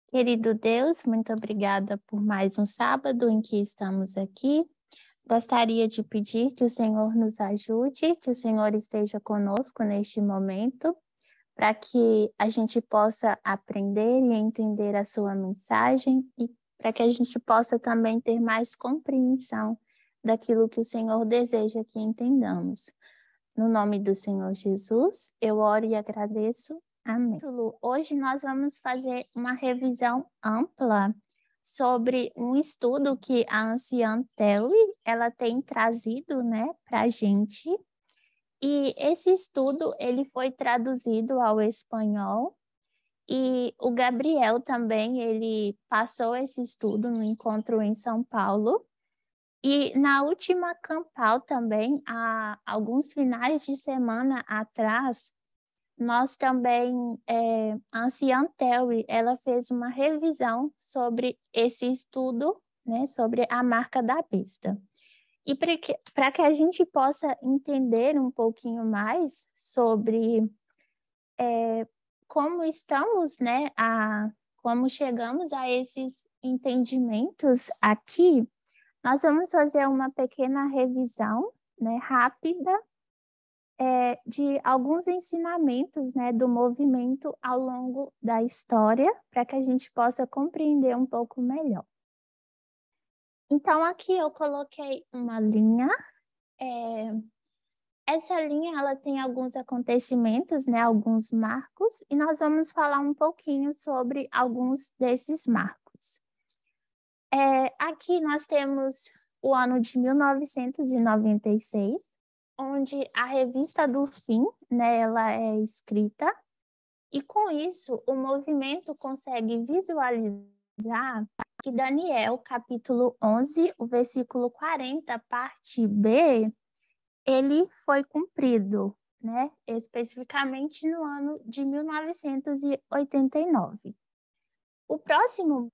Querido Deus, muito obrigada por mais um sábado em que estamos aqui. Gostaria de pedir que o Senhor nos ajude, que o Senhor esteja conosco neste momento, para que a gente possa aprender e entender a sua mensagem e para que a gente possa também ter mais compreensão daquilo que o Senhor deseja que entendamos. No nome do Senhor Jesus, eu oro e agradeço. Amém. Hoje nós vamos fazer uma revisão ampla sobre um estudo que a anciã Telly, ela tem trazido, né, para a gente. E esse estudo, ele foi traduzido ao espanhol e o Gabriel também, ele passou esse estudo no encontro em São Paulo. E na última Campal também, há alguns finais de semana atrás, nós também, a anciã Telly, ela fez uma revisão sobre esse estudo, né, sobre a marca da besta. E para que a gente possa entender um pouquinho mais sobre como estamos, né, como chegamos a esses entendimentos aqui, nós vamos fazer uma pequena revisão, né, rápida, de alguns ensinamentos, né, do movimento ao longo da história, para que a gente possa compreender um pouco melhor. Então, aqui eu coloquei uma linha. Essa linha ela tem alguns acontecimentos, né, alguns marcos, e nós vamos falar um pouquinho sobre alguns desses marcos. Aqui nós temos o ano de 1996, onde a revista do Fim, né, ela é escrita, e com isso o movimento consegue visualizar que Daniel, capítulo 11, o versículo 40, parte B, ele foi cumprido, né, especificamente no ano de 1989. O próximo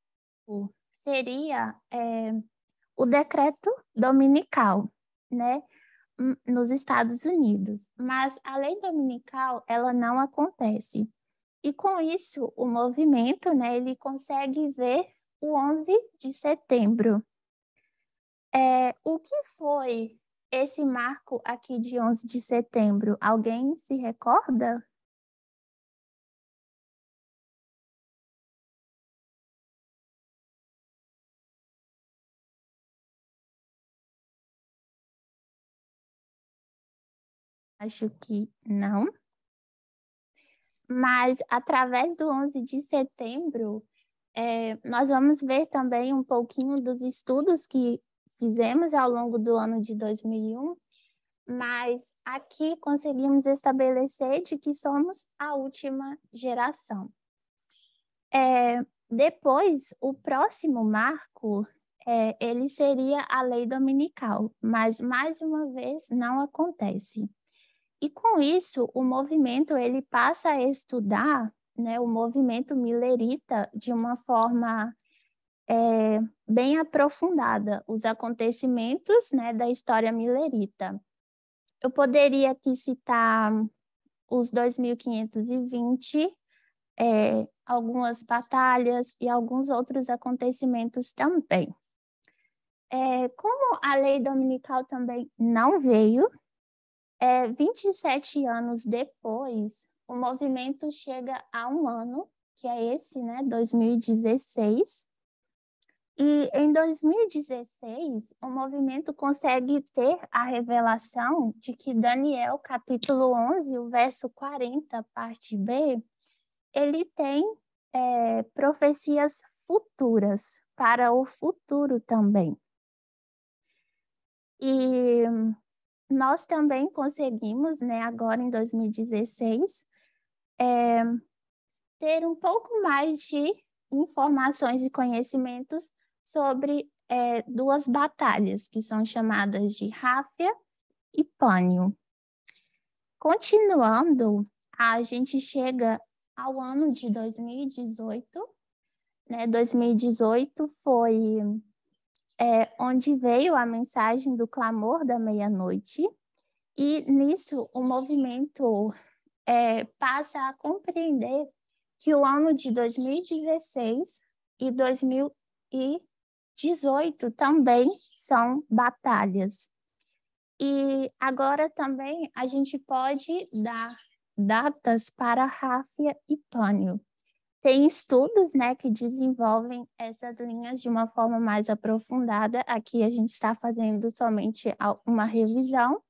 seria o decreto dominical, né, nos Estados Unidos, mas a lei dominical, ela não acontece. E com isso, o movimento, né, ele consegue ver o 11 de setembro. O que foi esse marco aqui de 11 de setembro? Alguém se recorda? Acho que não. Mas através do 11 de setembro, nós vamos ver também um pouquinho dos estudos que fizemos ao longo do ano de 2001, mas aqui conseguimos estabelecer de que somos a última geração. Depois, o próximo marco, ele seria a lei dominical, mas mais uma vez não acontece. E com isso, o movimento ele passa a estudar, né, o movimento milerita de uma forma bem aprofundada, os acontecimentos, né, da história milerita. Eu poderia aqui citar os 2520, algumas batalhas e alguns outros acontecimentos também. Como a lei dominical também não veio, 27 anos depois, o movimento chega a um ano, que é esse, né, 2016. E em 2016, o movimento consegue ter a revelação de que Daniel, capítulo 11, o verso 40, parte B, ele tem profecias futuras, para o futuro também. E nós também conseguimos, né, agora em 2016, ter um pouco mais de informações e conhecimentos sobre duas batalhas, que são chamadas de Ráfia e Pânio. Continuando, a gente chega ao ano de 2018, né? 2018 foi onde veio a mensagem do clamor da meia-noite, e nisso o movimento passa a compreender que o ano de 2016 e 2018 também são batalhas. E agora também a gente pode dar datas para Ráfia e Pânio. Tem estudos, né, que desenvolvem essas linhas de uma forma mais aprofundada. Aqui a gente está fazendo somente uma revisão,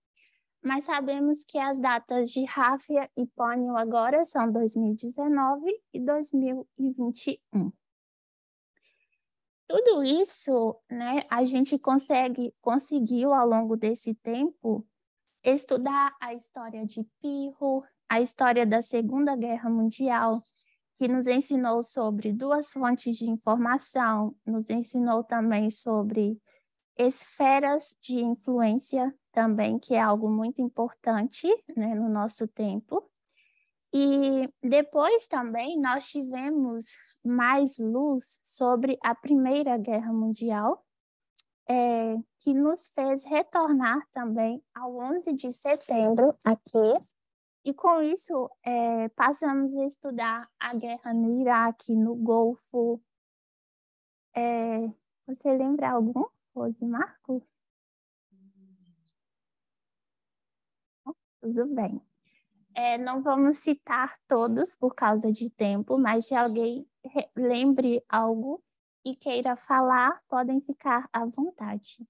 mas sabemos que as datas de Ráfia e Pânio agora são 2019 e 2021. Tudo isso, né, a gente conseguiu ao longo desse tempo estudar a história de Pirro, a história da Segunda Guerra Mundial, que nos ensinou sobre duas fontes de informação, nos ensinou também sobre esferas de influência também, que é algo muito importante, né, no nosso tempo. E depois também nós tivemos mais luz sobre a Primeira Guerra Mundial, que nos fez retornar também ao 11 de setembro aqui. E com isso, passamos a estudar a guerra no Iraque, no Golfo. Você lembra algum, Rose Marco? Tudo bem. Não vamos citar todos por causa de tempo, mas se alguém lembre algo e queira falar, podem ficar à vontade.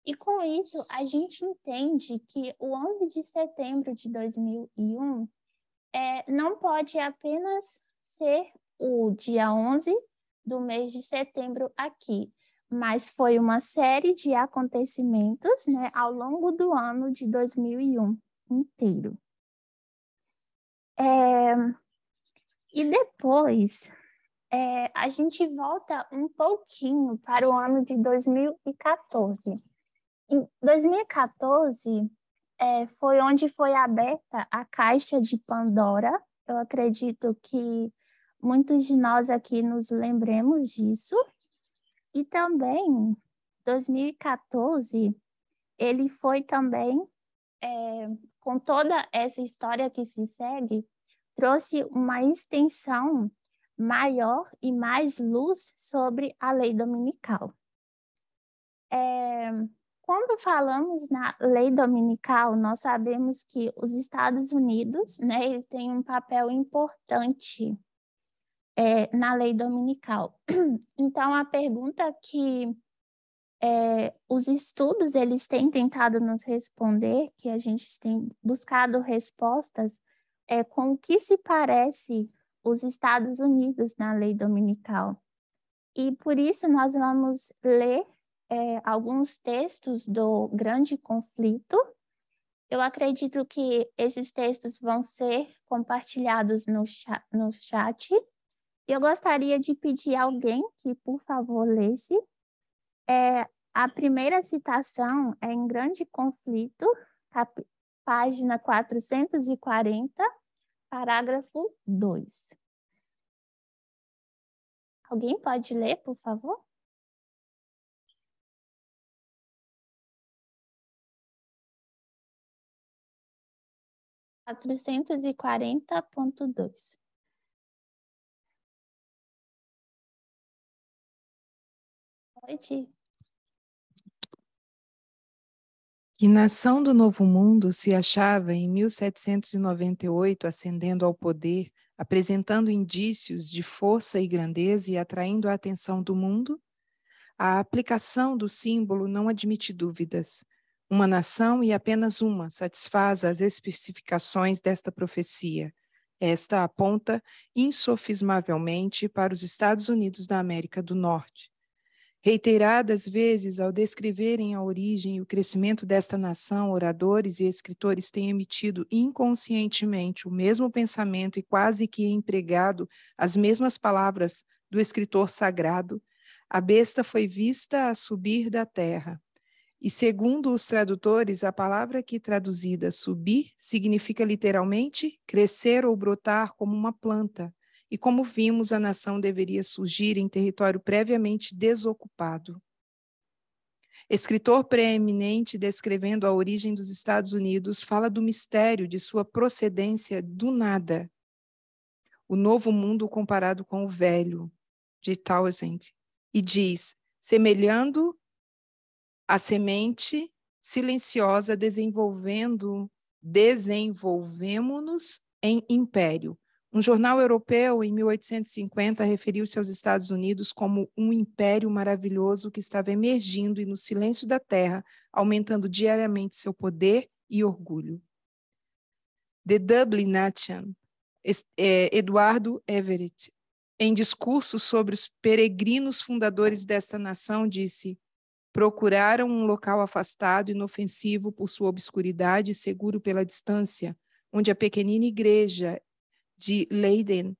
E com isso, a gente entende que o 11 de setembro de 2001 não pode apenas ser o dia 11 do mês de setembro aqui, mas foi uma série de acontecimentos, né, ao longo do ano de 2001 inteiro. E depois, a gente volta um pouquinho para o ano de 2014. Em 2014, foi onde foi aberta a caixa de Pandora. Eu acredito que muitos de nós aqui nos lembremos disso. E também, 2014, ele foi também, com toda essa história que se segue, trouxe uma extensão maior e mais luz sobre a lei dominical. Quando falamos na lei dominical, nós sabemos que os Estados Unidos, né, ele tem um papel importante na lei dominical. Então, a pergunta que os estudos eles têm tentado nos responder, que a gente tem buscado respostas, com o que se parece os Estados Unidos na lei dominical. E por isso nós vamos ler alguns textos do Grande Conflito. Eu acredito que esses textos vão ser compartilhados no chat. Eu gostaria de pedir a alguém que, por favor, lesse. A primeira citação é em Grande Conflito, página 440, parágrafo 2. Alguém pode ler, por favor? Quatrocentos e 440.2. Pode. Que nação do Novo Mundo se achava em 1798 ascendendo ao poder, apresentando indícios de força e grandeza e atraindo a atenção do mundo? A aplicação do símbolo não admite dúvidas. Uma nação e apenas uma satisfaz as especificações desta profecia. Esta aponta insofismavelmente para os Estados Unidos da América do Norte. Reiteradas vezes, ao descreverem a origem e o crescimento desta nação, oradores e escritores têm emitido inconscientemente o mesmo pensamento e quase que empregado as mesmas palavras do escritor sagrado. A besta foi vista a subir da terra. E, segundo os tradutores, a palavra aqui traduzida subir significa literalmente crescer ou brotar como uma planta. E como vimos, a nação deveria surgir em território previamente desocupado. Escritor preeminente descrevendo a origem dos Estados Unidos, fala do mistério de sua procedência do nada. o novo mundo comparado com o velho, de Townsend, e diz, semelhando a semente silenciosa, desenvolvemo-nos em império. Um jornal europeu, em 1850, referiu-se aos Estados Unidos como um império maravilhoso que estava emergindo e, no silêncio da terra, aumentando diariamente seu poder e orgulho. The Dublinatian, Eduardo Everett, em discurso sobre os peregrinos fundadores desta nação, disse: procuraram um local afastado, inofensivo por sua obscuridade e seguro pela distância, onde a pequenina igreja de Leiden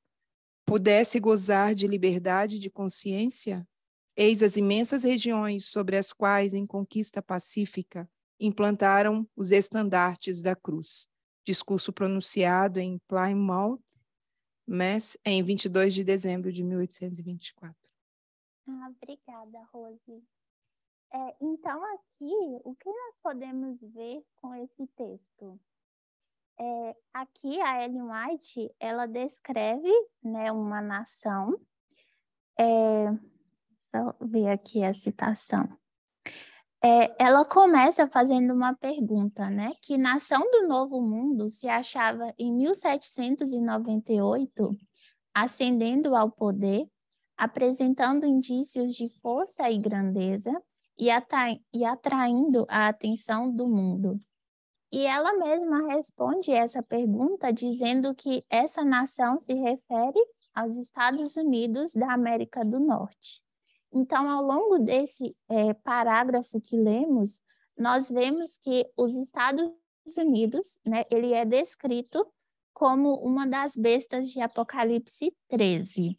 pudesse gozar de liberdade de consciência? Eis as imensas regiões sobre as quais, em conquista pacífica, implantaram os estandartes da cruz. Discurso pronunciado em Plymouth, Mass, em 22 de dezembro de 1824. Obrigada, Rose. Então, aqui, o que nós podemos ver com esse texto? Aqui, a Ellen White, ela descreve, né, uma nação. Só ver aqui a citação. Ela começa fazendo uma pergunta, né? Que nação do Novo Mundo se achava em 1798 ascendendo ao poder, apresentando indícios de força e grandeza e atraindo a atenção do mundo. E ela mesma responde essa pergunta dizendo que essa nação se refere aos Estados Unidos da América do Norte. Então, ao longo desse parágrafo que lemos, nós vemos que os Estados Unidos, né, ele é descrito como uma das bestas de Apocalipse 13.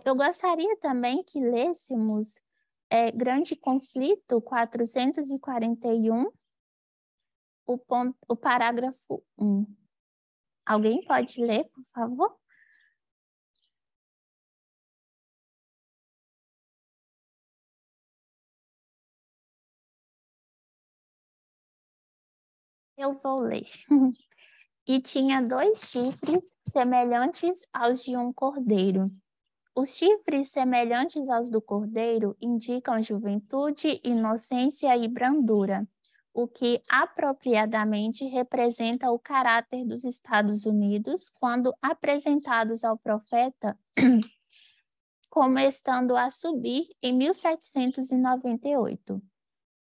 Eu gostaria também que lêssemos Grande Conflito 441, o parágrafo 1. Alguém pode ler, por favor? Eu vou ler. E tinha 2 chifres semelhantes aos de um cordeiro. Os chifres semelhantes aos do cordeiro indicam juventude, inocência e brandura, o que apropriadamente representa o caráter dos Estados Unidos quando apresentados ao profeta como estando a subir em 1798.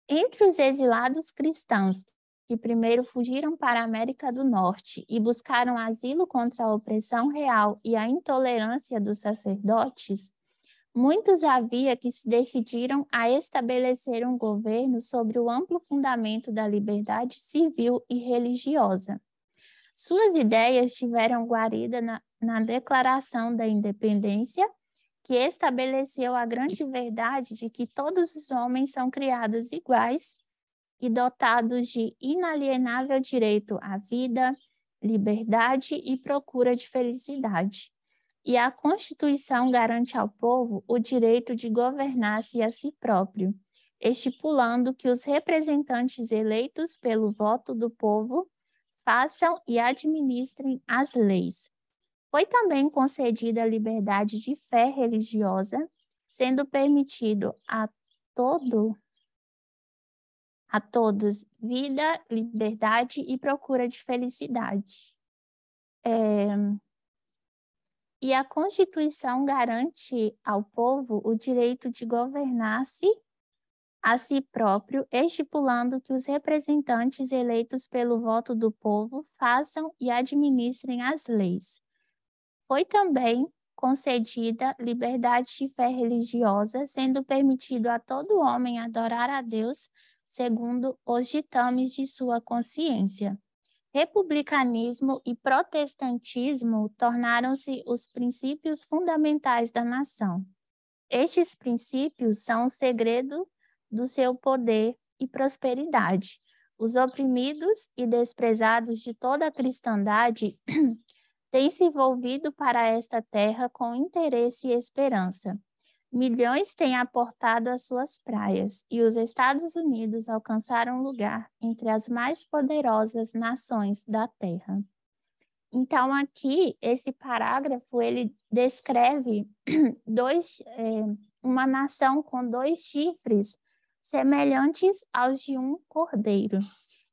Entre os exilados cristãos que primeiro fugiram para a América do Norte e buscaram asilo contra a opressão real e a intolerância dos sacerdotes, muitos havia que se decidiram a estabelecer um governo sobre o amplo fundamento da liberdade civil e religiosa. Suas ideias tiveram guarida na Declaração da Independência, que estabeleceu a grande verdade de que todos os homens são criados iguais e dotados de inalienável direito à vida, liberdade e procura de felicidade. E a Constituição garante ao povo o direito de governar-se a si próprio, estipulando que os representantes eleitos pelo voto do povo façam e administrem as leis. Foi também concedida a liberdade de fé religiosa, sendo permitido a todos vida, liberdade e procura de felicidade. E a Constituição garante ao povo o direito de governar-se a si próprio, estipulando que os representantes eleitos pelo voto do povo façam e administrem as leis. Foi também concedida liberdade de fé religiosa, sendo permitido a todo homem adorar a Deus segundo os ditames de sua consciência. Republicanismo e protestantismo tornaram-se os princípios fundamentais da nação. Estes princípios são o segredo do seu poder e prosperidade. Os oprimidos e desprezados de toda a cristandade têm se volvido para esta terra com interesse e esperança. Milhões têm aportado às suas praias, e os Estados Unidos alcançaram lugar entre as mais poderosas nações da terra. Então, aqui, esse parágrafo, ele descreve uma nação com 2 chifres semelhantes aos de um cordeiro.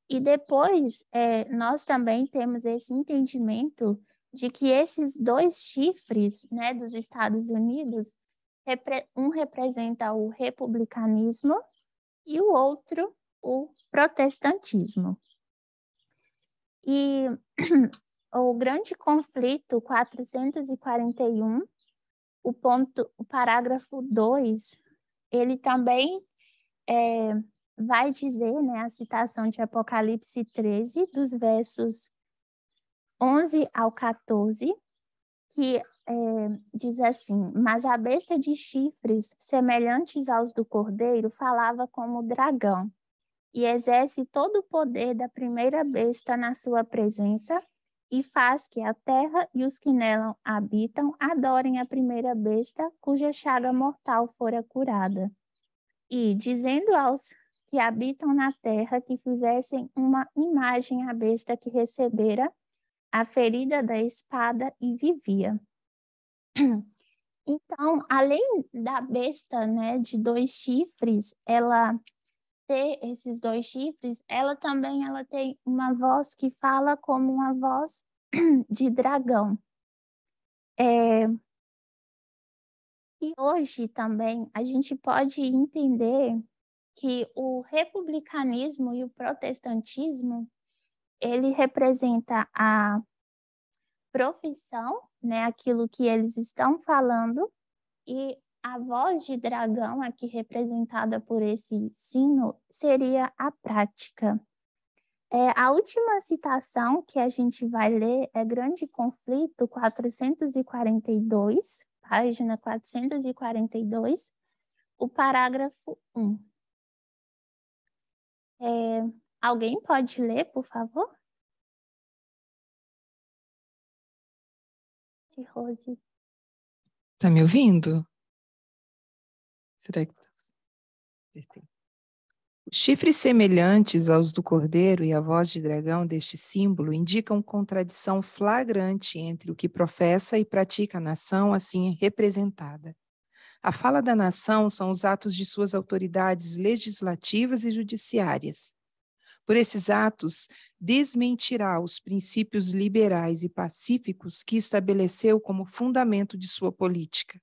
E depois, nós também temos esse entendimento de que esses 2 chifres, né, dos Estados Unidos, um representa o republicanismo e o outro o protestantismo. E o grande conflito 441, o parágrafo 2, ele também vai dizer, né, a citação de Apocalipse 13, dos versos 11 ao 14, que diz assim: mas a besta de chifres semelhantes aos do cordeiro falava como dragão, e exerce todo o poder da primeira besta na sua presença, e faz que a terra e os que nela habitam adorem a primeira besta, cuja chaga mortal fora curada. E, dizendo aos que habitam na terra que fizessem uma imagem à besta que recebera a ferida da espada e vivia. Então, além da besta, né, de 2 chifres, ela ter esses 2 chifres, ela tem uma voz que fala como uma voz de dragão. E hoje também a gente pode entender que o republicanismo e o protestantismo, ele representa a profissão, né, aquilo que eles estão falando, e a voz de dragão, aqui representada por esse sino, seria a prática. A última citação que a gente vai ler é Grande Conflito 442, página 442, o parágrafo 1. Alguém pode ler, por favor? Rose. Tá me ouvindo? Será que tá? Os chifres semelhantes aos do cordeiro e a voz de dragão deste símbolo indicam contradição flagrante entre o que professa e pratica a nação assim representada. A fala da nação são os atos de suas autoridades legislativas e judiciárias. Por esses atos, desmentirá os princípios liberais e pacíficos que estabeleceu como fundamento de sua política.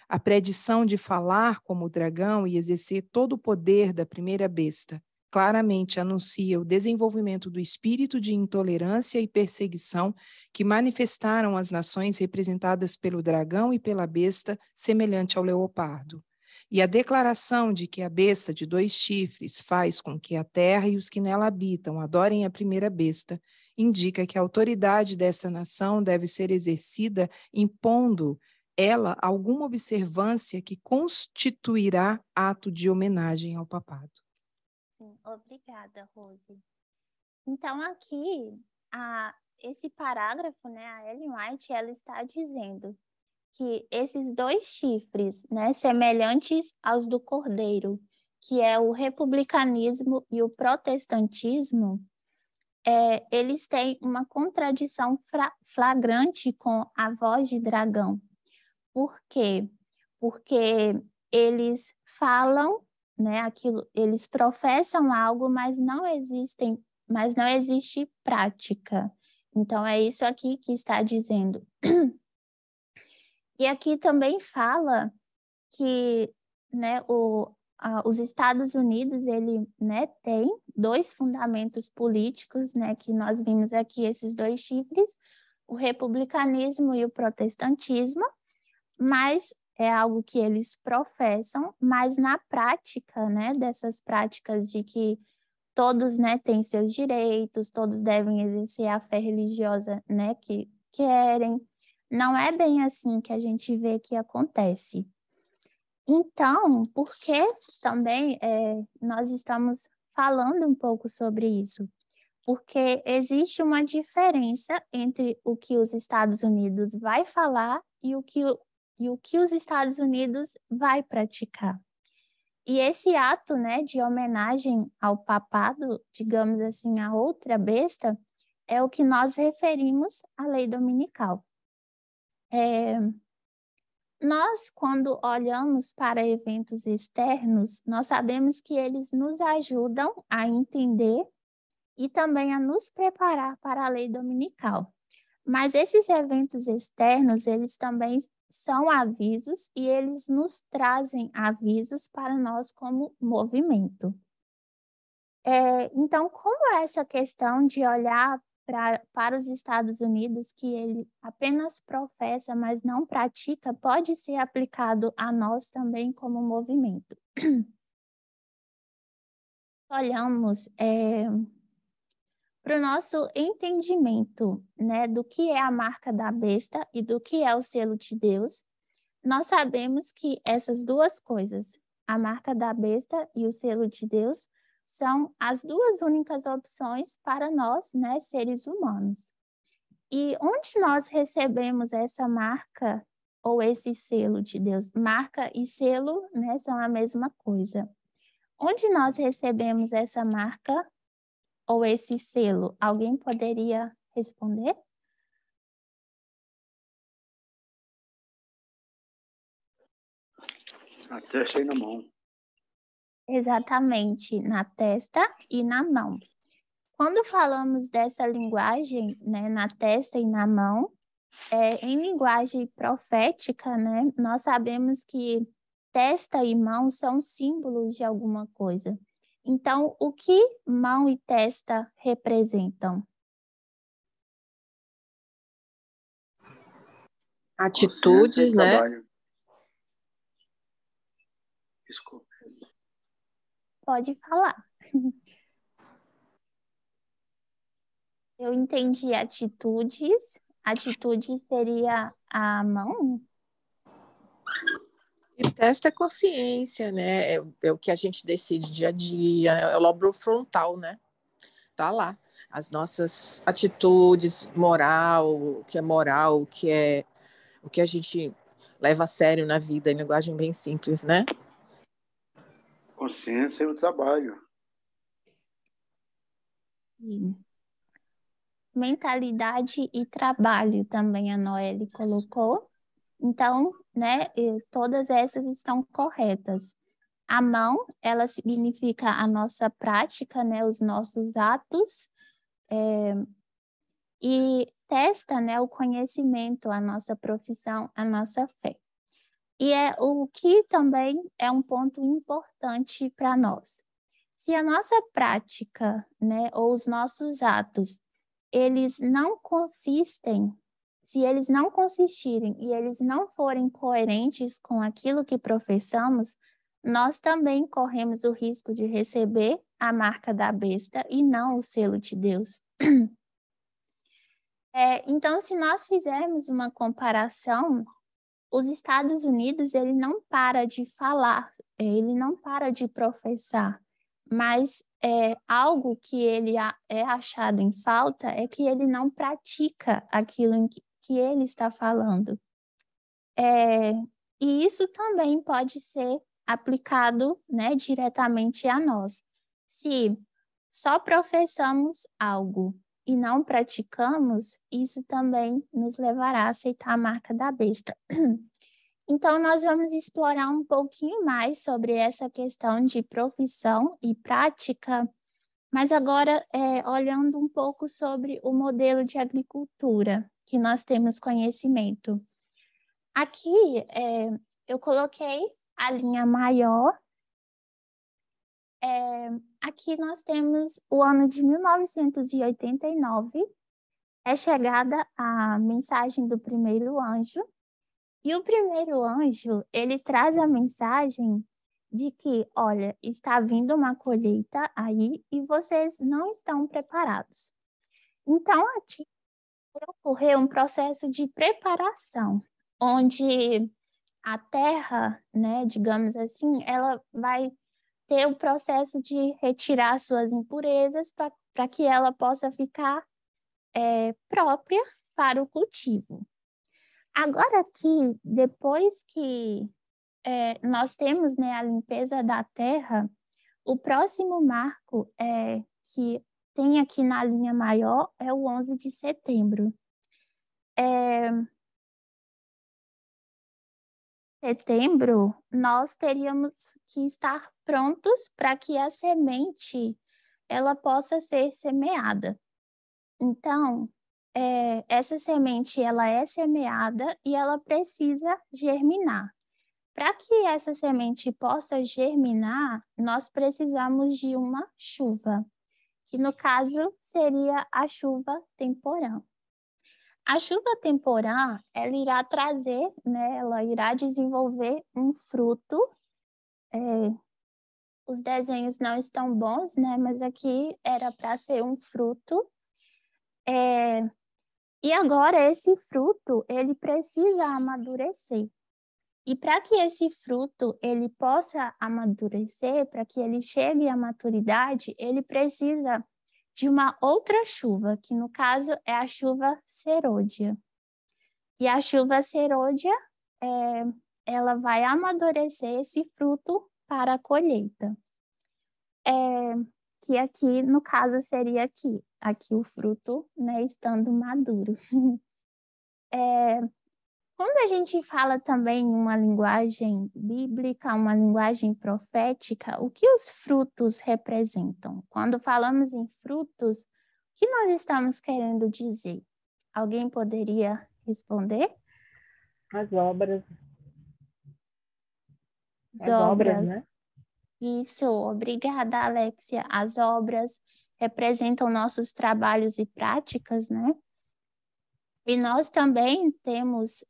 A predição de falar como o dragão e exercer todo o poder da primeira besta claramente anuncia o desenvolvimento do espírito de intolerância e perseguição que manifestaram as nações representadas pelo dragão e pela besta semelhante ao leopardo. E a declaração de que a besta de 2 chifres faz com que a terra e os que nela habitam adorem a primeira besta indica que a autoridade desta nação deve ser exercida impondo ela alguma observância que constituirá ato de homenagem ao papado. Sim, obrigada, Rose. Então, aqui, esse parágrafo, né, a Ellen White, ela está dizendo que esses 2 chifres, né, semelhantes aos do cordeiro, que é o republicanismo e o protestantismo, eles têm uma contradição flagrante com a voz de dragão. Por quê? Porque eles falam, né, eles professam algo, mas não existe prática. Então, é isso aqui que está dizendo. E aqui também fala que, né, os Estados Unidos, ele, né, tem 2 fundamentos políticos, né, que nós vimos aqui, esses 2 chifres, o republicanismo e o protestantismo, mas é algo que eles professam, mas na prática, né, dessas práticas de que todos, né, têm seus direitos, todos devem exercer a fé religiosa, né, que querem, não é bem assim que a gente vê que acontece. Então, por que também nós estamos falando um pouco sobre isso? Porque existe uma diferença entre o que os Estados Unidos vai falar e o que os Estados Unidos vai praticar. E esse ato, né, de homenagem ao papado, digamos assim, a outra besta, é o que nós referimos à lei dominical. Nós, quando olhamos para eventos externos, nós sabemos que eles nos ajudam a entender e também a nos preparar para a lei dominical. Mas esses eventos externos, eles também são avisos e eles nos trazem avisos para nós como movimento. Então, como é essa questão de olhar para os Estados Unidos, que ele apenas professa, mas não pratica, pode ser aplicado a nós também como movimento? Olhamos para o nosso entendimento, né, do que é a marca da besta e do que é o selo de Deus. Nós sabemos que essas duas coisas, a marca da besta e o selo de Deus, são as duas únicas opções para nós, né, seres humanos. E onde nós recebemos essa marca ou esse selo de Deus? Marca e selo, né, são a mesma coisa. Onde nós recebemos essa marca ou esse selo? Alguém poderia responder? Na testa e na mão. Exatamente, na testa e na mão. Quando falamos dessa linguagem, né, na testa e na mão, em linguagem profética, né, nós sabemos que testa e mão são símbolos de alguma coisa. Então, o que mão e testa representam? Atitudes, né? Desculpa. Pode falar. Eu entendi atitudes. Atitude seria a mão? E testa é consciência, né? É o que a gente decide dia a dia, é o lobo frontal, né? Tá lá. As nossas atitudes, o que é o que a gente leva a sério na vida, em linguagem bem simples, né? Consciência e o trabalho. Sim. Mentalidade e trabalho também a Noelle colocou. Então, né, todas essas estão corretas. A mão, ela significa a nossa prática, né, os nossos atos, e testa, né, o conhecimento, a nossa profissão, a nossa fé. E é o que também é um ponto importante para nós. Se a nossa prática, né, ou os nossos atos, eles não consistem, se eles não consistirem e eles não forem coerentes com aquilo que professamos, nós também corremos o risco de receber a marca da besta e não o selo de Deus. Então, se nós fizermos uma comparação, os Estados Unidos, ele não para de falar, ele não para de professar, mas algo que ele é achado em falta é que ele não pratica aquilo em que ele está falando. E isso também pode ser aplicado, né, diretamente a nós. Se só professamos algo e não praticamos, isso também nos levará a aceitar a marca da besta. Então, nós vamos explorar um pouquinho mais sobre essa questão de profissão e prática, mas agora olhando um pouco sobre o modelo de agricultura, que nós temos conhecimento. Aqui, eu coloquei a linha maior. Aqui nós temos o ano de 1989, é chegada a mensagem do primeiro anjo, e o primeiro anjo, ele traz a mensagem de que, olha, está vindo uma colheita aí e vocês não estão preparados. Então, aqui ocorreu um processo de preparação, onde a terra, né, digamos assim, ela vai ter o processo de retirar suas impurezas para que ela possa ficar própria para o cultivo. Agora aqui, depois que nós temos, né, a limpeza da terra, o próximo marco que tem aqui na linha maior é o 11 de setembro. Setembro, nós teríamos que estar prontos para que a semente ela possa ser semeada. Então, essa semente ela é semeada e ela precisa germinar. Para que essa semente possa germinar, nós precisamos de uma chuva, que no caso seria a chuva temporã. A chuva temporã, ela irá trazer, né, ela irá desenvolver um fruto. Os desenhos não estão bons, né, mas aqui era para ser um fruto. E agora esse fruto, ele precisa amadurecer. E para que esse fruto ele possa amadurecer, para que ele chegue à maturidade, ele precisa de uma outra chuva, que no caso é a chuva serôdia. E a chuva serôdia, ela vai amadurecer esse fruto para a colheita. Que aqui, no caso, seria aqui o fruto, né, estando maduro. Quando a gente fala também em uma linguagem bíblica, uma linguagem profética, o que os frutos representam? Quando falamos em frutos, o que nós estamos querendo dizer? Alguém poderia responder? As obras. As obras, né? Isso, obrigada, Alexia. As obras representam nossos trabalhos e práticas, né? E nós também temos,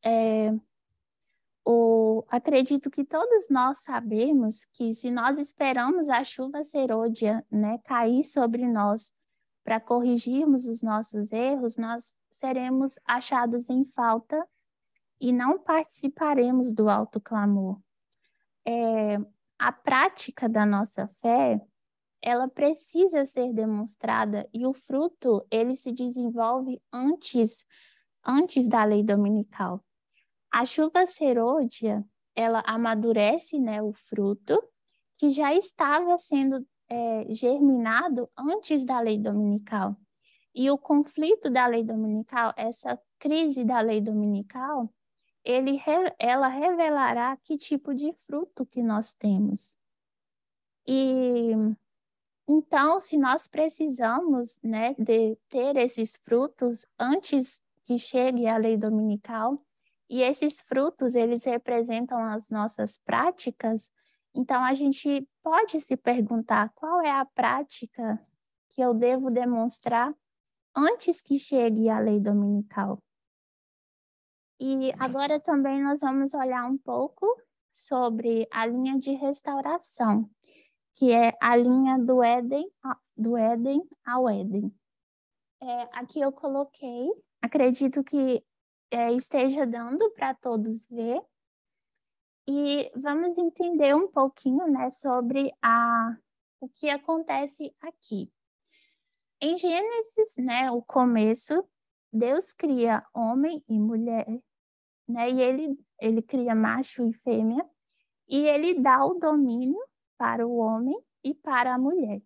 acredito que todos nós sabemos que se nós esperamos a chuva serôdia, né, cair sobre nós para corrigirmos os nossos erros, nós seremos achados em falta e não participaremos do alto clamor. A prática da nossa fé, ela precisa ser demonstrada e o fruto, ele se desenvolve antes da lei dominical. A chuva serôdia, ela amadurece, né, o fruto que já estava sendo germinado antes da lei dominical. E o conflito da lei dominical, essa crise da lei dominical, ela revelará que tipo de fruto que nós temos. E então, se nós precisamos, né, de ter esses frutos antes que chegue a lei dominical, e esses frutos, eles representam as nossas práticas, então a gente pode se perguntar qual é a prática que eu devo demonstrar antes que chegue a lei dominical. E agora também nós vamos olhar um pouco sobre a linha de restauração, que é a linha do Éden ao Éden. Aqui eu coloquei, acredito que esteja dando para todos ver, e vamos entender um pouquinho, né, sobre o que acontece aqui. Em Gênesis, né, o começo, Deus cria homem e mulher, né, e ele cria macho e fêmea, e ele dá o domínio para o homem e para a mulher.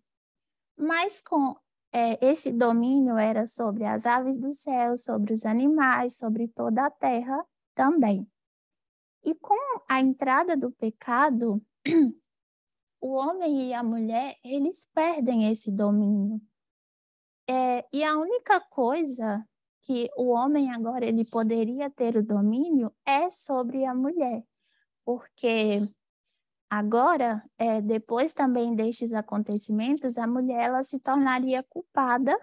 Mas esse domínio era sobre as aves do céu, sobre os animais, sobre toda a terra também. E com a entrada do pecado, o homem e a mulher, eles perdem esse domínio. E a única coisa que o homem agora ele poderia ter o domínio é sobre a mulher, porque agora, depois também destes acontecimentos, a mulher ela se tornaria culpada,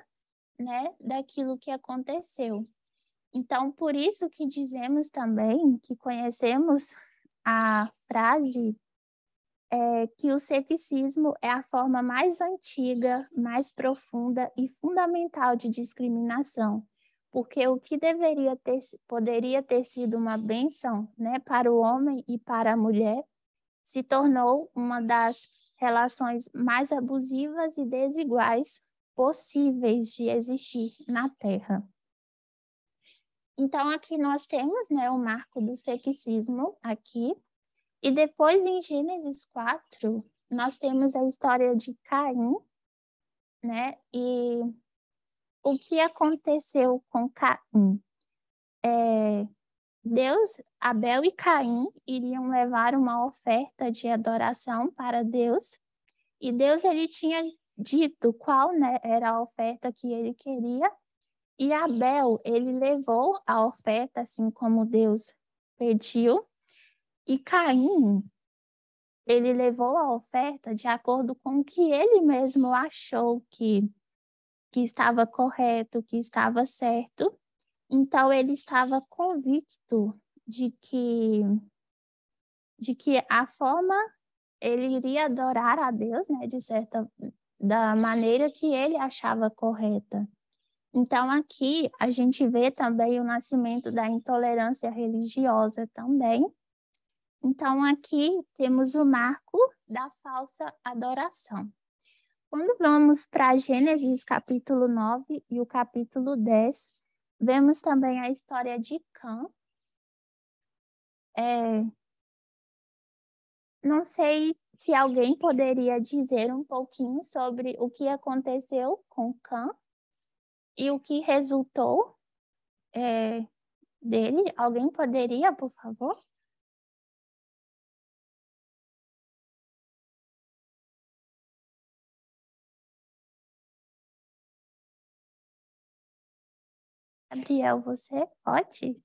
né, daquilo que aconteceu. Então, por isso que dizemos também que conhecemos a frase que o ceticismo é a forma mais antiga, mais profunda e fundamental de discriminação, porque o que poderia ter sido uma bênção, né, para o homem e para a mulher, se tornou uma das relações mais abusivas e desiguais possíveis de existir na Terra. Então, aqui nós temos, né, o marco do ceticismo aqui, e depois em Gênesis 4, nós temos a história de Caim né? E o que aconteceu com Caim? Abel e Caim iriam levar uma oferta de adoração para Deus, e Deus ele tinha dito qual, né, era a oferta que ele queria, e Abel ele levou a oferta assim como Deus pediu, e Caim ele levou a oferta de acordo com o que ele mesmo achou que estava correto, que estava certo. Então ele estava convicto de que a forma ele iria adorar a Deus, né, da maneira que ele achava correta. Então aqui a gente vê também o nascimento da intolerância religiosa também. Então aqui temos o marco da falsa adoração. Quando vamos para Gênesis capítulo 9 e o capítulo 10, vemos também a história de Cã. Não sei se alguém poderia dizer um pouquinho sobre o que aconteceu com Cã e o que resultou dele. Alguém poderia, por favor? Gabriel, você pode?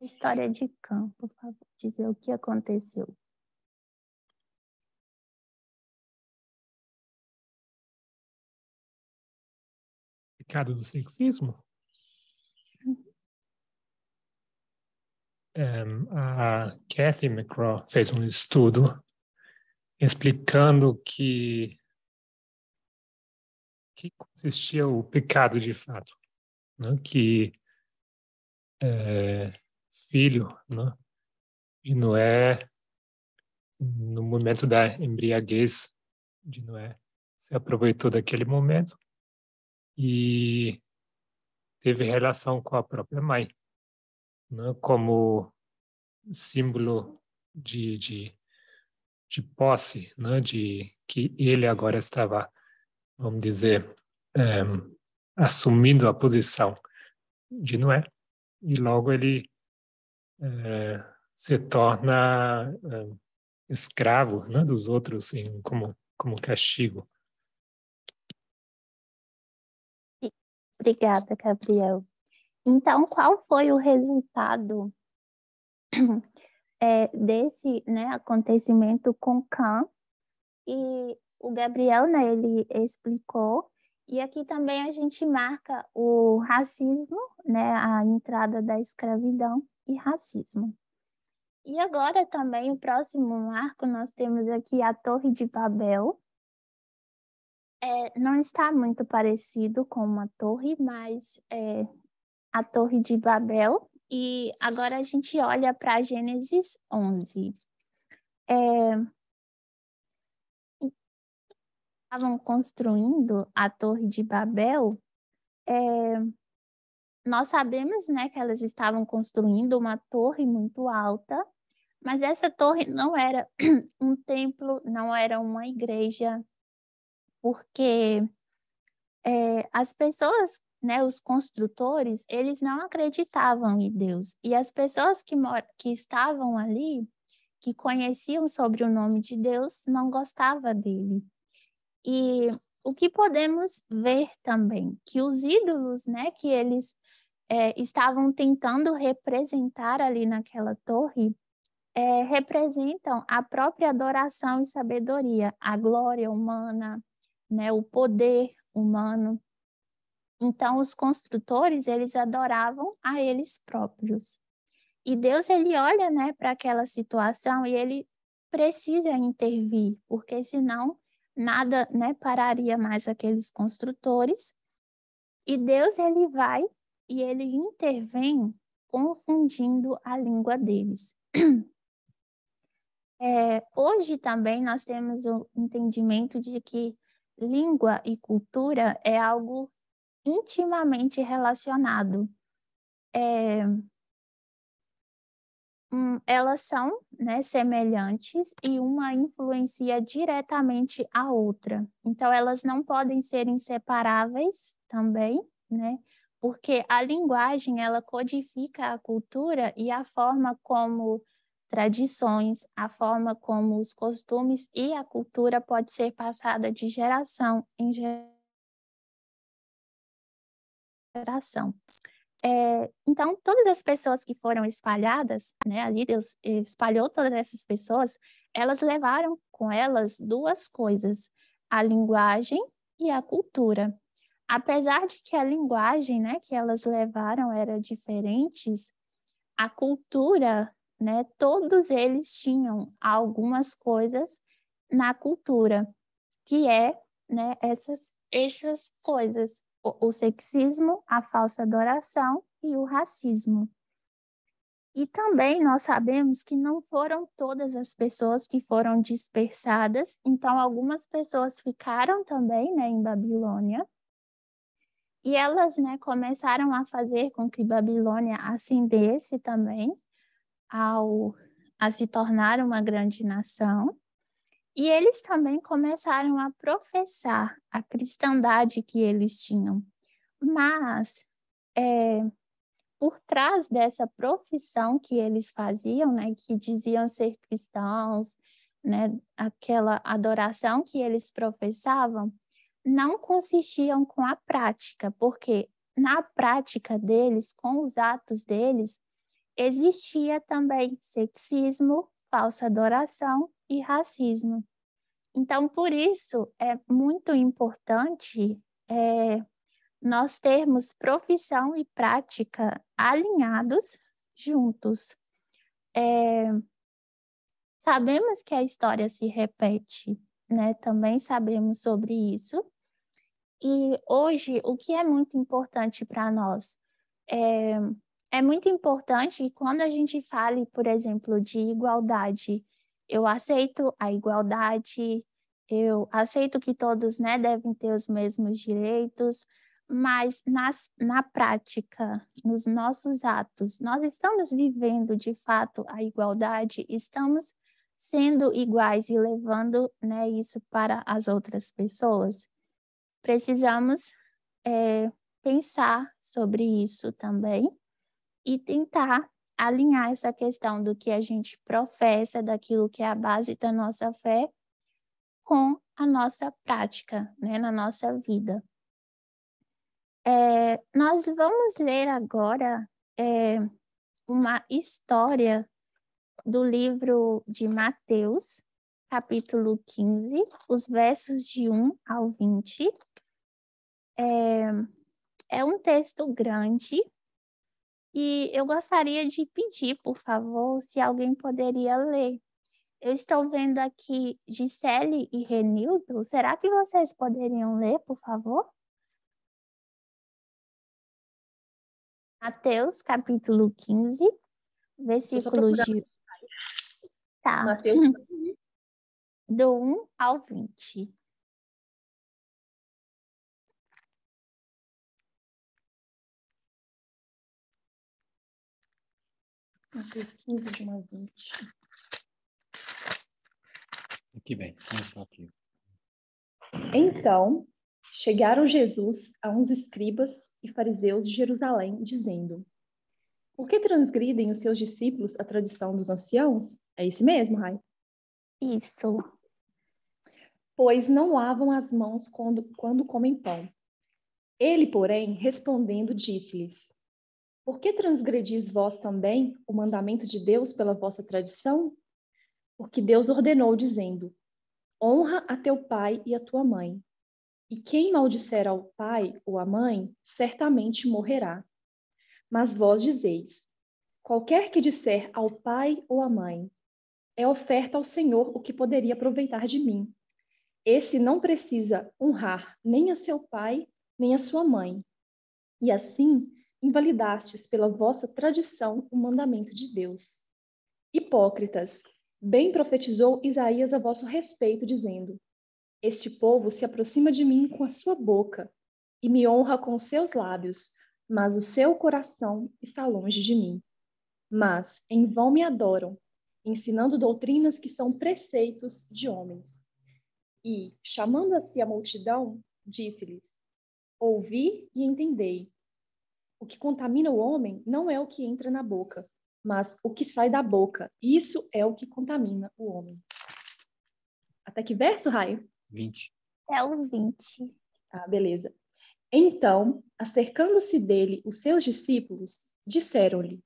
História de Cã, por favor, dizer o que aconteceu. Pecado do sexismo? A Kathy McCraw fez um estudo explicando que consistia o pecado de fato, né? Que filho, né, de Noé, no momento da embriaguez de Noé, se aproveitou daquele momento e teve relação com a própria mãe, né, como símbolo de posse, né, de que ele agora estava, vamos dizer, assumindo a posição de Noé, e logo ele se torna escravo, né, dos outros como castigo. Obrigada, Gabriel. Então, qual foi o resultado desse, né, acontecimento com Cã? E o Gabriel, né, ele explicou. E aqui também a gente marca o racismo, né, a entrada da escravidão e racismo. E agora também o próximo marco, nós temos aqui a Torre de Babel. Não está muito parecido com uma torre, mas a Torre de Babel. E agora a gente olha para Gênesis 11. Estavam construindo a Torre de Babel, nós sabemos, né, que elas estavam construindo uma torre muito alta, mas essa torre não era um templo, não era uma igreja, porque as pessoas, né, os construtores, eles não acreditavam em Deus. E as pessoas que estavam ali, que conheciam sobre o nome de Deus, não gostavam dele. E o que podemos ver também, que os ídolos, né, que eles estavam tentando representar ali naquela torre, representam a própria adoração e sabedoria, a glória humana, né, o poder humano. Então, os construtores, eles adoravam a eles próprios. E Deus, ele olha, né, para aquela situação e ele precisa intervir, porque senão nada, né, pararia mais aqueles construtores. E Deus, ele vai e ele intervém confundindo a língua deles. Hoje também nós temos o entendimento de que língua e cultura é algo intimamente relacionado. elas são, né, semelhantes e uma influencia diretamente a outra. Então, elas não podem ser inseparáveis também, né? Porque a linguagem, ela codifica a cultura e a forma como tradições, a forma como os costumes e a cultura pode ser passada de geração em geração. Então, todas as pessoas que foram espalhadas, né, ali Deus espalhou todas essas pessoas, elas levaram com elas duas coisas, a linguagem e a cultura. Apesar de que a linguagem, né, que elas levaram era diferentes, a cultura, né, todos eles tinham algumas coisas na cultura, que é, né, essas coisas, o sexismo, a falsa adoração e o racismo. E também nós sabemos que não foram todas as pessoas que foram dispersadas, então algumas pessoas ficaram também, né, em Babilônia, e elas, né, começaram a fazer com que Babilônia ascendesse também a se tornar uma grande nação. E eles também começaram a professar a cristandade que eles tinham. Mas, por trás dessa profissão que eles faziam, né, que diziam ser cristãos, né, aquela adoração que eles professavam, não consistiam com a prática, porque na prática deles, com os atos deles, existia também sexismo, falsa adoração e racismo. Então, por isso, é muito importante nós termos profissão e prática alinhados juntos. Sabemos que a história se repete, né? Também sabemos sobre isso. E hoje, o que é muito importante para nós? É muito importante que quando a gente fale, por exemplo, de igualdade, eu aceito a igualdade, eu aceito que todos, né, devem ter os mesmos direitos, mas na prática, nos nossos atos, nós estamos vivendo de fato a igualdade, estamos sendo iguais e levando, né, isso para as outras pessoas. Precisamos pensar sobre isso também e tentar alinhar essa questão do que a gente professa, daquilo que é a base da nossa fé, com a nossa prática, né, na nossa vida. Nós vamos ler agora uma história do livro de Mateus, capítulo 15, os versos de 1 ao 20. É um texto grande e eu gostaria de pedir, por favor, se alguém poderia ler. Eu estou vendo aqui Gisele e Renildo. Será que vocês poderiam ler, por favor? Mateus, capítulo 15, versículos de... Tá. Mateus, Do 1 ao 20. Mateus 15, de 1 a 20. Aqui bem, está aqui. Então, chegaram Jesus a uns escribas e fariseus de Jerusalém, dizendo: Por que transgridem os seus discípulos a tradição dos anciãos? É isso mesmo, Rai? Isso. Pois não lavam as mãos quando comem pão. Ele, porém, respondendo, disse-lhes: Por que transgredis vós também o mandamento de Deus pela vossa tradição? Porque Deus ordenou, dizendo: Honra a teu pai e a tua mãe. E quem maldisser ao pai ou à mãe, certamente morrerá. Mas vós dizeis: Qualquer que disser ao pai ou à mãe, é oferta ao Senhor o que poderia aproveitar de mim. Esse não precisa honrar nem a seu pai, nem a sua mãe. E assim, invalidastes pela vossa tradição o mandamento de Deus. Hipócritas, bem profetizou Isaías a vosso respeito, dizendo: Este povo se aproxima de mim com a sua boca e me honra com os seus lábios, mas o seu coração está longe de mim. mas em vão me adoram, ensinando doutrinas que são preceitos de homens. E, chamando a si a multidão, disse-lhes: ouvi e entendei. O que contamina o homem não é o que entra na boca, mas o que sai da boca. Isso é o que contamina o homem. Até que verso, Raio? 20. É o 20. Ah, beleza. Então, acercando-se dele os seus discípulos, disseram-lhe: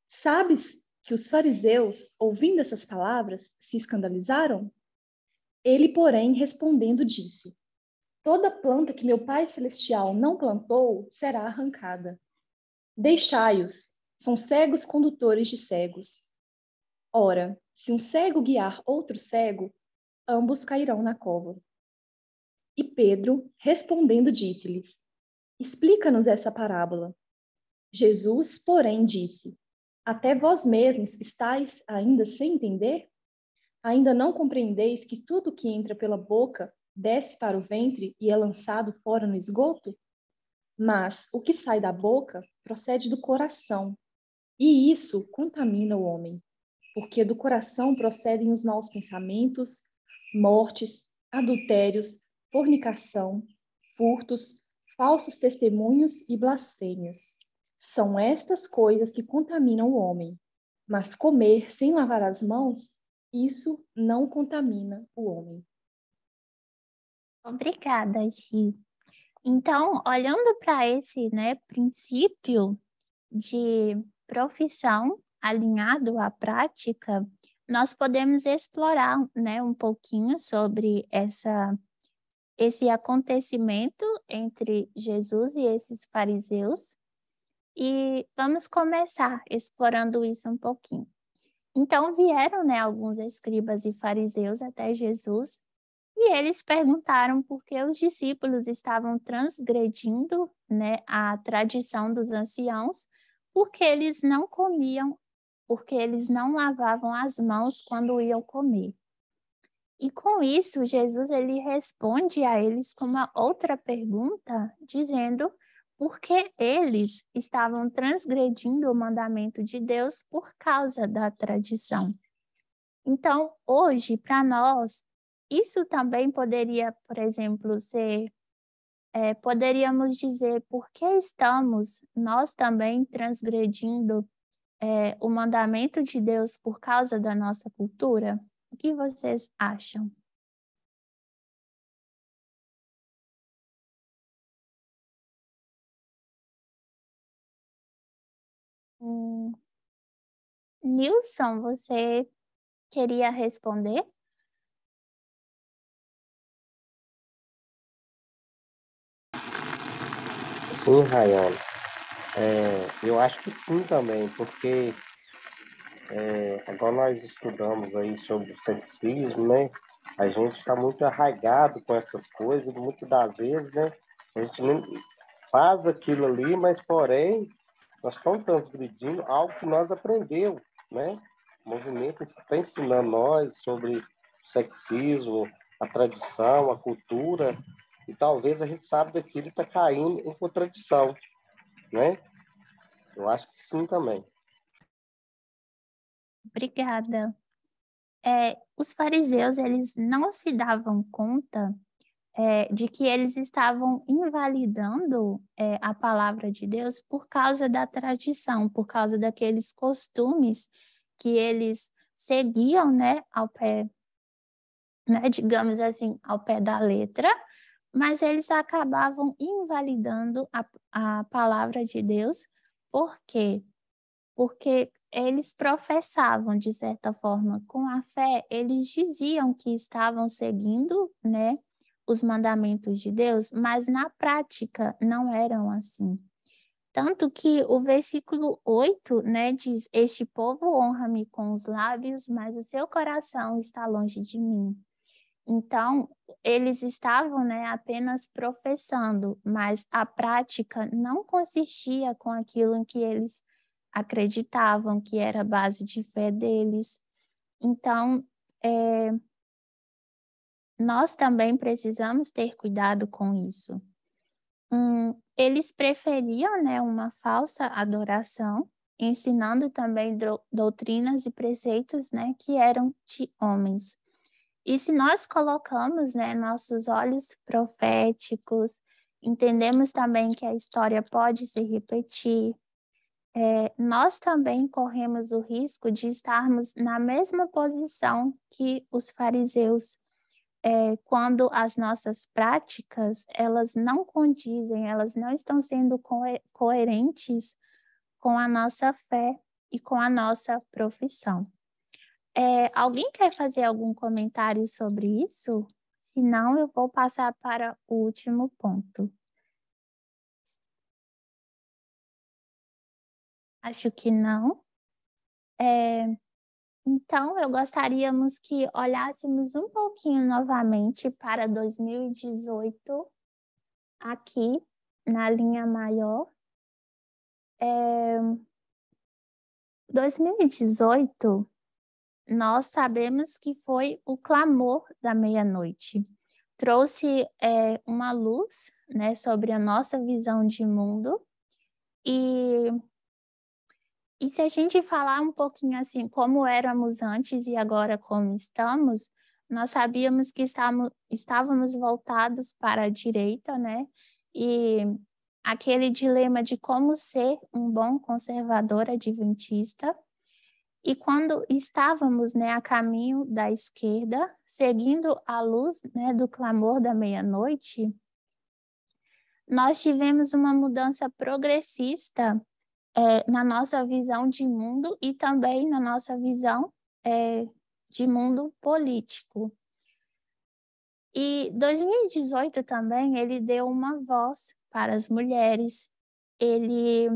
sabes que os fariseus, ouvindo essas palavras, se escandalizaram? Ele, porém, respondendo, disse: toda planta que meu Pai Celestial não plantou será arrancada. Deixai-os, são cegos condutores de cegos. Ora, se um cego guiar outro cego, ambos cairão na cova. E Pedro, respondendo, disse-lhes: explica-nos essa parábola. Jesus, porém, disse: até vós mesmos estáis ainda sem entender? Ainda não compreendeis que tudo que entra pela boca desce para o ventre e é lançado fora no esgoto? Mas o que sai da boca procede do coração, e isso contamina o homem, porque do coração procedem os maus pensamentos, mortes, adultérios, fornicação, furtos, falsos testemunhos e blasfêmias. São estas coisas que contaminam o homem, mas comer sem lavar as mãos, isso não contamina o homem. Obrigada, Gi. Então, olhando para esse, princípio de profissão alinhado à prática, nós podemos explorar, um pouquinho sobre esse acontecimento entre Jesus e esses fariseus. E vamos começar explorando isso um pouquinho. Então vieram, alguns escribas e fariseus até Jesus, e eles perguntaram por que os discípulos estavam transgredindo, a tradição dos anciãos, porque eles não comiam, porque eles não lavavam as mãos quando iam comer. E com isso, Jesus ele responde a eles com uma outra pergunta, dizendo por que eles estavam transgredindo o mandamento de Deus por causa da tradição. Então, hoje, para nós, isso também poderia, por exemplo, poderíamos dizer por que estamos nós também transgredindo o mandamento de Deus por causa da nossa cultura? O que vocês acham? Nilson, você queria responder? Sim, Rayana. Eu acho que sim também, porque agora nós estudamos aí sobre o sexismo, né? A gente está muito arraigado com essas coisas, muitas das vezes, né? A gente nem faz aquilo ali, mas porém nós estamos transgredindo algo que nós aprendemos, né? O movimento está ensinando nós sobre o sexismo, a tradição, a cultura, e talvez a gente sabe daquilo está caindo em contradição, né? Eu acho que sim também. Obrigada. Os fariseus, eles não se davam conta de que eles estavam invalidando a palavra de Deus por causa da tradição, por causa daqueles costumes que eles seguiam, ao pé, digamos assim, ao pé da letra, mas eles acabavam invalidando a palavra de Deus. Por quê? Porque eles professavam, de certa forma, com a fé, eles diziam que estavam seguindo, os mandamentos de Deus, mas na prática não eram assim. Tanto que o versículo 8, diz: este povo honra-me com os lábios, mas o seu coração está longe de mim. Então, eles estavam, apenas professando, mas a prática não consistia com aquilo em que eles acreditavam que era a base de fé deles. Então, nós também precisamos ter cuidado com isso. Eles preferiam, uma falsa adoração ensinando também doutrinas e preceitos, né, que eram de homens. E se nós colocamos, né, nossos olhos proféticos, entendemos também que a história pode se repetir, nós também corremos o risco de estarmos na mesma posição que os fariseus, quando as nossas práticas, elas não condizem, elas não estão sendo coerentes com a nossa fé e com a nossa profissão. Alguém quer fazer algum comentário sobre isso? Se não, eu vou passar para o último ponto. Acho que não. Então, eu gostaríamos que olhássemos um pouquinho novamente para 2018, aqui na linha maior. 2018, nós sabemos que foi o clamor da meia-noite. Trouxe uma luz, né, sobre a nossa visão de mundo. E se a gente falar um pouquinho assim, como éramos antes e agora como estamos, nós sabíamos que estávamos voltados para a direita, né? E aquele dilema de como ser um bom conservador adventista. E quando estávamos, né, a caminho da esquerda, seguindo a luz, né, do clamor da meia-noite, nós tivemos uma mudança progressista na nossa visão de mundo e também na nossa visão de mundo político. E 2018 também, ele deu uma voz para as mulheres, ele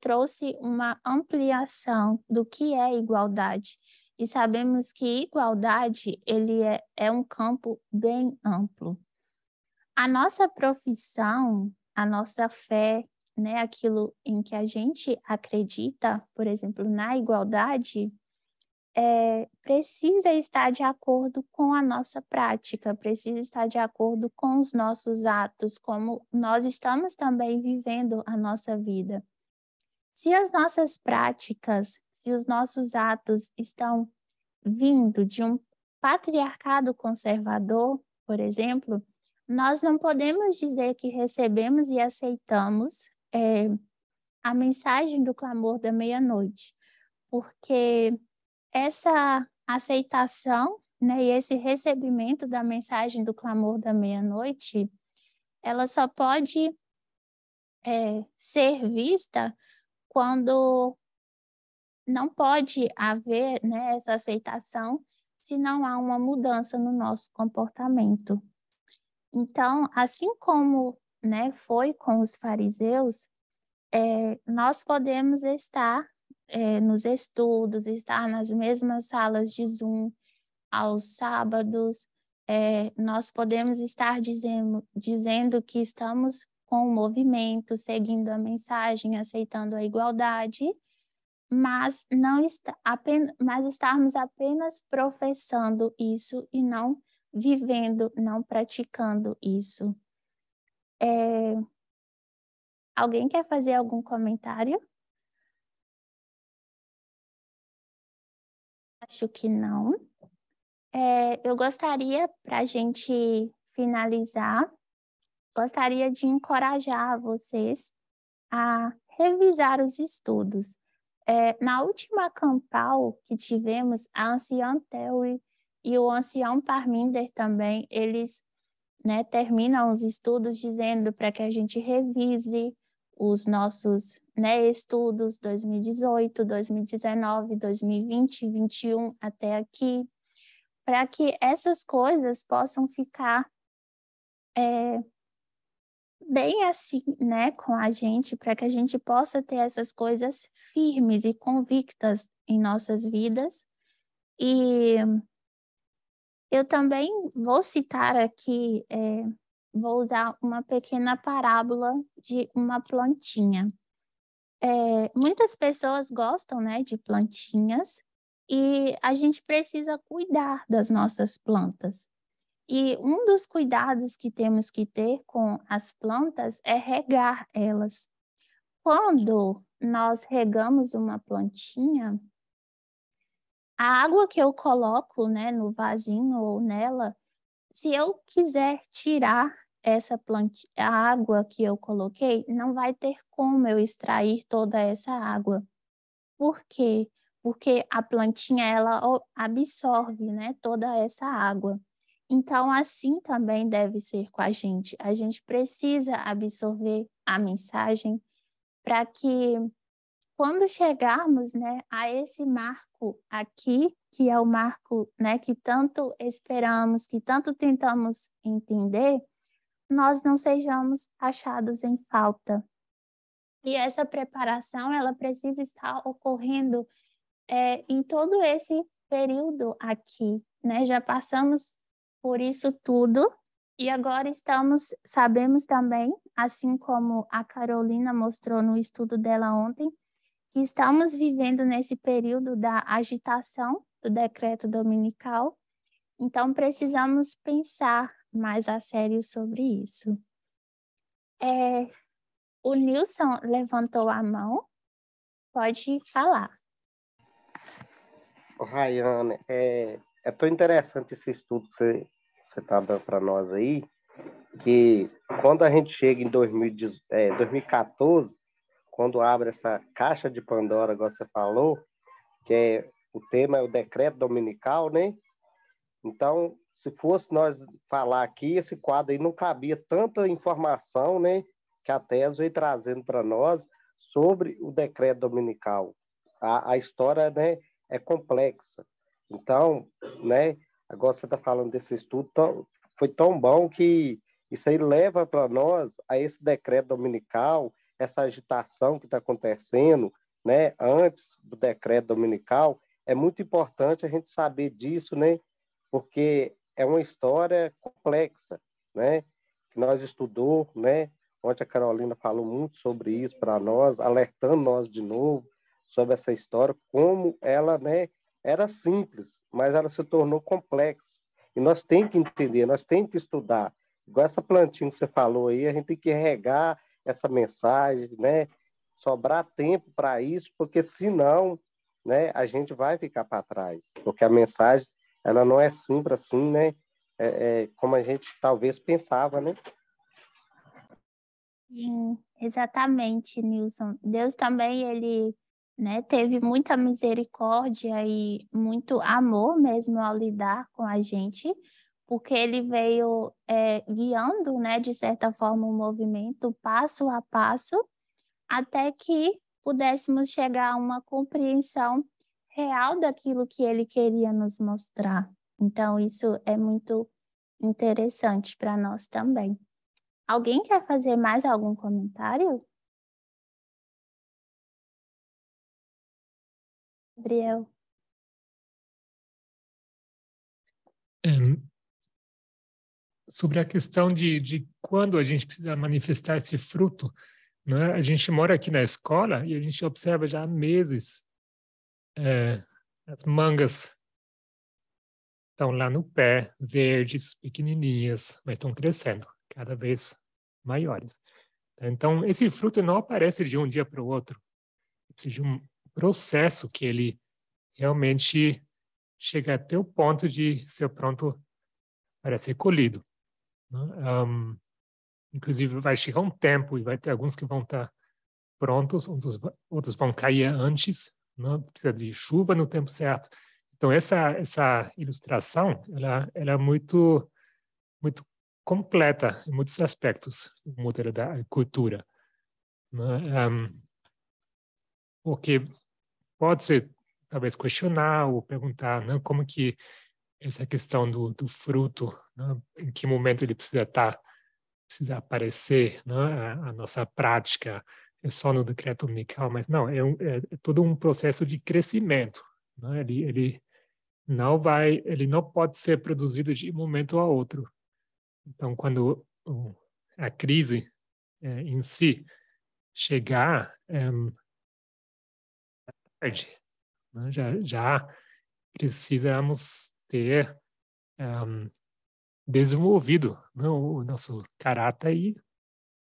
trouxe uma ampliação do que é igualdade. E sabemos que igualdade, ele é um campo bem amplo. A nossa profissão, a nossa fé, né, aquilo em que a gente acredita, por exemplo, na igualdade, precisa estar de acordo com a nossa prática, precisa estar de acordo com os nossos atos, como nós estamos também vivendo a nossa vida. Se as nossas práticas, se os nossos atos estão vindo de um patriarcado conservador, por exemplo, nós não podemos dizer que recebemos e aceitamos a mensagem do clamor da meia-noite, porque essa aceitação, né, e esse recebimento da mensagem do clamor da meia-noite, ela só pode ser vista quando não pode haver, né, essa aceitação se não há uma mudança no nosso comportamento. Então, assim como, né, foi com os fariseus, nós podemos estar nos estudos, estar nas mesmas salas de Zoom aos sábados, nós podemos estar dizendo que estamos com o movimento, seguindo a mensagem, aceitando a igualdade, mas estarmos apenas professando isso e não vivendo, não praticando isso. Alguém quer fazer algum comentário? Acho que não. Eu gostaria, para a gente finalizar, gostaria de encorajar vocês a revisar os estudos. Na última Campal que tivemos, a anciã Terry e o ancião Parminder também, eles, né, terminam os estudos dizendo para que a gente revise os nossos, né, estudos 2018, 2019, 2020, 2021 até aqui, para que essas coisas possam ficar bem assim, né, com a gente, para que a gente possa ter essas coisas firmes e convictas em nossas vidas. E eu também vou citar aqui, vou usar uma pequena parábola de uma plantinha. Muitas pessoas gostam, né, de plantinhas e a gente precisa cuidar das nossas plantas. E um dos cuidados que temos que ter com as plantas é regar elas. quando nós regamos uma plantinha, a água que eu coloco, né, no vasinho ou nela, se eu quiser tirar a água que eu coloquei, não vai ter como eu extrair toda essa água. Por quê? Porque a plantinha ela absorve, né, toda essa água. Então, assim também deve ser com a gente. A gente precisa absorver a mensagem para que quando chegarmos, né, a esse marco aqui, que é o marco, né, que tanto esperamos, que tanto tentamos entender, nós não sejamos achados em falta. E essa preparação, ela precisa estar ocorrendo em todo esse período aqui, né? Já passamos por isso tudo e agora sabemos também, assim como a Carolina mostrou no estudo dela ontem, que estamos vivendo nesse período da agitação do decreto dominical, então precisamos pensar mais a sério sobre isso. O Nilson levantou a mão, pode falar. Rayane, é tão interessante esse estudo que você está dando para nós aí, que quando a gente chega em 2014, quando abre essa caixa de Pandora, igual você falou, que o tema é o decreto dominical, né? Então, se fosse nós falar aqui, esse quadro aí não cabia tanta informação, né, que a tese veio trazendo para nós sobre o decreto dominical. A história, né, é complexa. Então, né, agora você está falando desse estudo, foi tão bom que isso aí leva para nós a esse decreto dominical, essa agitação que está acontecendo, né, antes do decreto dominical. É muito importante a gente saber disso, né, porque é uma história complexa, né, que nós estudou, né. Ontem a Carolina falou muito sobre isso para nós, alertando nós de novo sobre essa história, como ela, né, era simples, mas ela se tornou complexa. E nós temos que entender, nós temos que estudar. Igual essa plantinha que você falou aí, a gente tem que regar essa mensagem, né, sobrar tempo para isso, porque senão, né, a gente vai ficar para trás, porque a mensagem ela não é simples assim, né, como a gente talvez pensava, né? Sim, exatamente, Nilson. Deus também, ele, né, teve muita misericórdia e muito amor mesmo ao lidar com a gente, porque ele veio guiando, né, de certa forma, o movimento passo a passo, até que pudéssemos chegar a uma compreensão real daquilo que ele queria nos mostrar. Então, isso é muito interessante para nós também. Alguém quer fazer mais algum comentário? Gabriel? Sobre a questão de quando a gente precisa manifestar esse fruto, né? A gente mora aqui na escola e a gente observa já há meses as mangas estão lá no pé, verdes, pequenininhas, mas estão crescendo, cada vez maiores. Então, esse fruto não aparece de um dia para o outro. Precisa de um processo que ele realmente chega até o ponto de ser pronto para ser colhido, né? Inclusive, vai chegar um tempo e vai ter alguns que vão estar prontos, outros vão cair antes, né? Precisa de chuva no tempo certo. Então, essa ilustração, ela é muito completa em muitos aspectos, o modelo da agricultura, né? Porque pode ser, talvez, questionar ou perguntar, né, como que essa questão do fruto, né, em que momento ele precisa aparecer, né, a nossa prática é só no decreto dominical, mas não, é todo um processo de crescimento, né? Ele não pode ser produzido de um momento a outro. Então, quando a crise em si chegar, tarde, né? Já precisamos ter desenvolvido, né, o nosso caráter e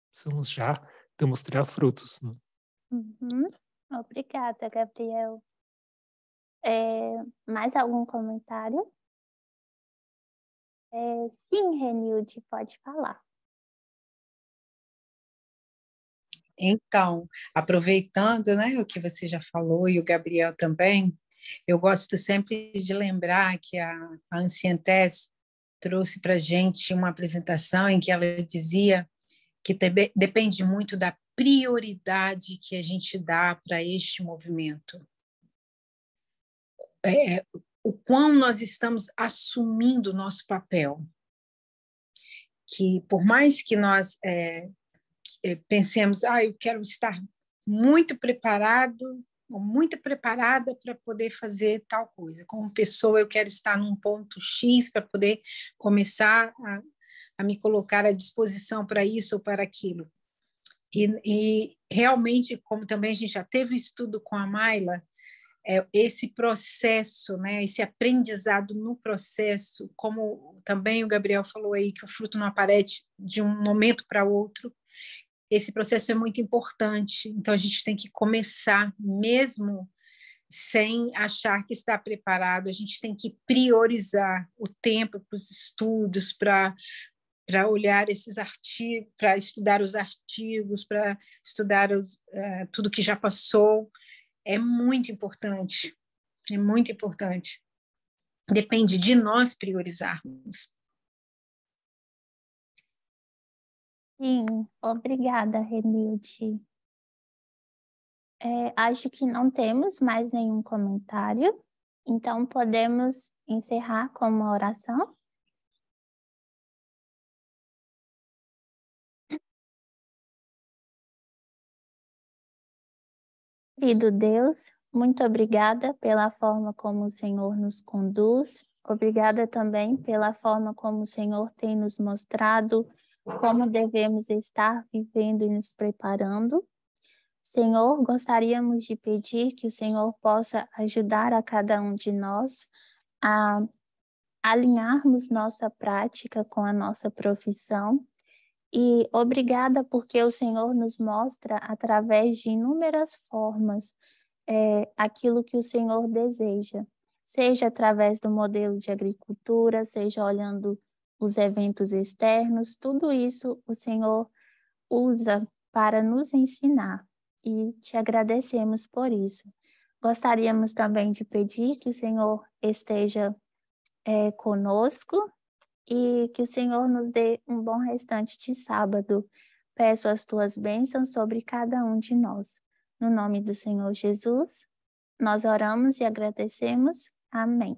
precisamos já demonstrar frutos, né? Uhum. Obrigada, Gabriel. Mais algum comentário? Sim, Renilde, pode falar. Então, aproveitando, né, o que você já falou e o Gabriel também, eu gosto sempre de lembrar que a Ancien Thèse trouxe para a gente uma apresentação em que ela dizia que depende muito da prioridade que a gente dá para este movimento. O quão nós estamos assumindo o nosso papel. Que por mais que nós pensemos, eu quero estar muito preparado, ou muito preparada para poder fazer tal coisa. Como pessoa, eu quero estar num ponto X para poder começar a me colocar à disposição para isso ou para aquilo. E realmente, como também a gente já teve um estudo com a Mayla, esse processo, né, esse aprendizado no processo, como também o Gabriel falou aí, que o fruto não aparece de um momento para outro, esse processo é muito importante. Então, a gente tem que começar mesmo sem achar que está preparado, a gente tem que priorizar o tempo para os estudos, para olhar esses artigos, para estudar os artigos, para estudar tudo que já passou. É muito importante, é muito importante. Depende de nós priorizarmos. Sim, obrigada, Renilde. Acho que não temos mais nenhum comentário, então podemos encerrar com uma oração. Querido Deus, muito obrigada pela forma como o Senhor nos conduz. Obrigada também pela forma como o Senhor tem nos mostrado como devemos estar vivendo e nos preparando. Senhor, gostaríamos de pedir que o Senhor possa ajudar a cada um de nós a alinharmos nossa prática com a nossa profissão. E obrigada porque o Senhor nos mostra através de inúmeras formas aquilo que o Senhor deseja, seja através do modelo de agricultura, seja olhando os eventos externos, tudo isso o Senhor usa para nos ensinar e te agradecemos por isso. Gostaríamos também de pedir que o Senhor esteja conosco e que o Senhor nos dê um bom restante de sábado. Peço as tuas bênçãos sobre cada um de nós. No nome do Senhor Jesus, nós oramos e agradecemos. Amém.